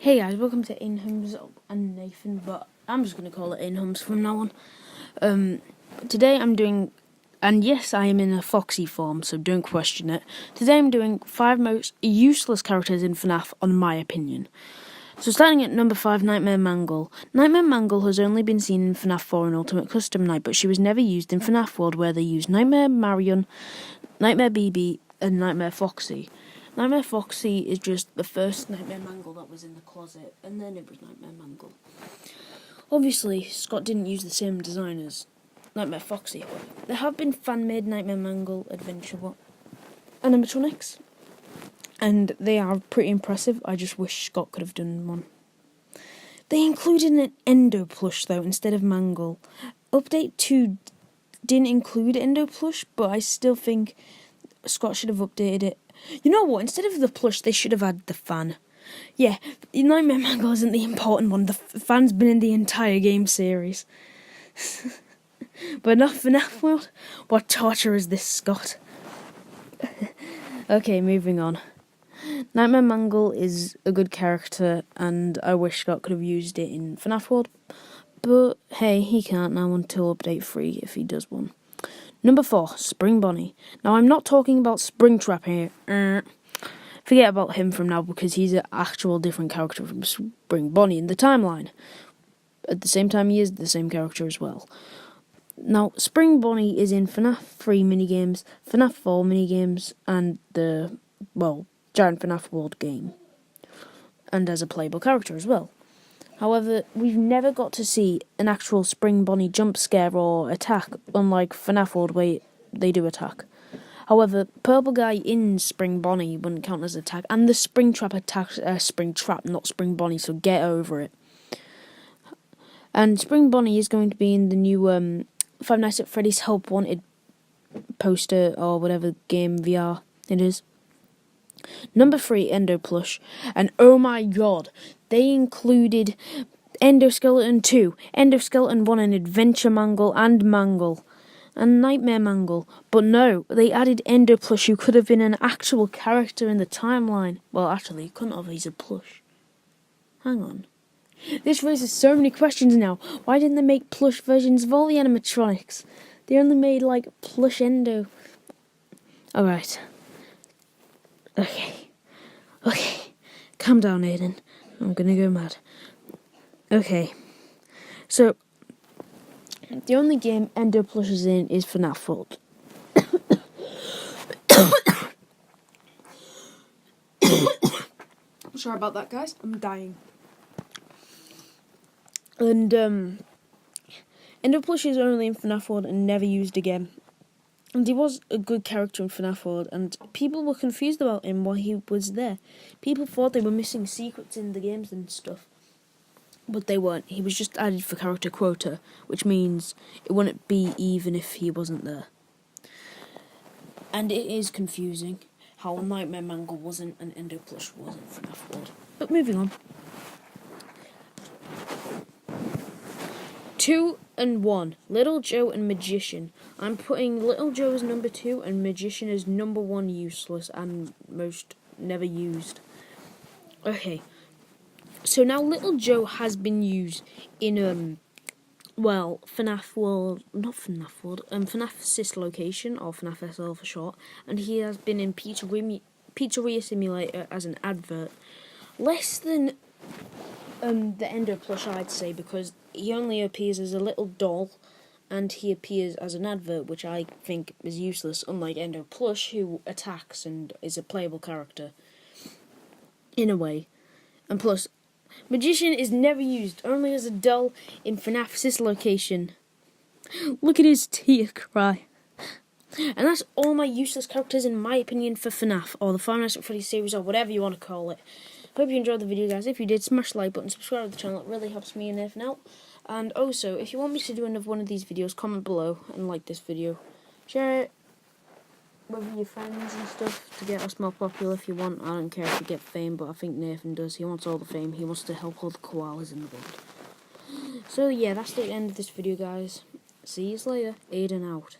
Hey guys, welcome to Aidan Holmes and Nathan, but I'm just going to call it Aidan Holmes from now on. Today I'm doing, and yes, I am in a foxy form, so don't question it. Today I'm doing 5 most useless characters in FNaF, on my opinion. So starting at number 5, Nightmare Mangle. Nightmare Mangle has only been seen in FNaF 4 and Ultimate Custom Night, but she was never used in FNaF World, where they used Nightmare Marion, Nightmare BB, and Nightmare Foxy. Nightmare Foxy is just the first Nightmare Mangle that was in the closet, and then it was Nightmare Mangle. Obviously, Scott didn't use the same design as Nightmare Foxy. There have been fan-made Nightmare Mangle adventure animatronics, and they are pretty impressive. I just wish Scott could have done one. They included an Endo plush, though, instead of Mangle. Update 2 didn't include Endo plush, but I still think Scott should have updated it. You know what? Instead of the plush, they should have had the fan. Yeah, Nightmare Mangle isn't the important one. The fan's been in the entire game series. But not FNaF World. What torture is this, Scott? Okay, moving on. Nightmare Mangle is a good character, and I wish Scott could have used it in FNaF World. But hey, he can't now until update 3 if he does one. Number 4, Spring Bonnie. Now, I'm not talking about Springtrap here. Forget about him from now, because he's an actual different character from Spring Bonnie in the timeline. At the same time, he is the same character as well. Now, Spring Bonnie is in FNaF 3 minigames, FNaF 4 minigames, and the, Giant FNaF World game. And as a playable character as well. However, we've never got to see an actual Spring Bonnie jump scare or attack, unlike FNaF World where they do attack. However, Purple Guy in Spring Bonnie wouldn't count as attack, and the Springtrap attacks Springtrap, not Spring Bonnie, so get over it. And Spring Bonnie is going to be in the new Five Nights at Freddy's Help Wanted poster, or whatever game VR it is. Number 3, Endo plush, and oh my god, they included Endoskeleton 2, Endoskeleton 1, and Adventure Mangle, and Nightmare Mangle. But no, they added Endo plush, who could have been an actual character in the timeline. Well, actually, he couldn't have, he's a plush. Hang on. This raises so many questions now. Why didn't they make plush versions of all the animatronics? They only made, plush Endo. Alright. Okay. Calm down, Aidan. I'm gonna go mad. Okay. So, the only game Endo Plush is in is FNaF World. Sorry about that, guys. I'm dying. And, Endo Plush is only in FNaF World and never used again. And he was a good character in FNaF World, and people were confused about him while he was there. People thought they were missing secrets in the games and stuff. But they weren't. He was just added for character quota, which means it wouldn't be even if he wasn't there. And it is confusing how Nightmare Mangle wasn't and Endo Plush wasn't FNaF World. But moving on. 2 and 1, Little Joe and Magician. I'm putting Little Joe as number 2 and Magician as number 1 useless and most never used. Okay, so now Little Joe has been used in, FNaF World, not FNaF World, FNaF Sys Location, or FNaF SL for short, and he has been in Pizzeria Simulator as an advert. Less than the Endo plush, I'd say, because he only appears as a little doll, and he appears as an advert, which I think is useless, unlike Endo plush, who attacks and is a playable character, in a way. And plus, Magician is never used, only as a doll in FNaF Sys Location. Look at his tear cry. And that's all my useless characters, in my opinion, for FNaF, or the Five Nights at Freddy's series, or whatever you want to call it. Hope you enjoyed the video, guys. If you did, smash the like button, subscribe to the channel. It really helps me and Nathan out. And also, if you want me to do another one of these videos, comment below and like this video. Share it with your friends and stuff to get us more popular if you want. I don't care if you get fame, but I think Nathan does. He wants all the fame. He wants to help all the koalas in the world. So yeah, that's the end of this video, guys. See you later. Aidan out.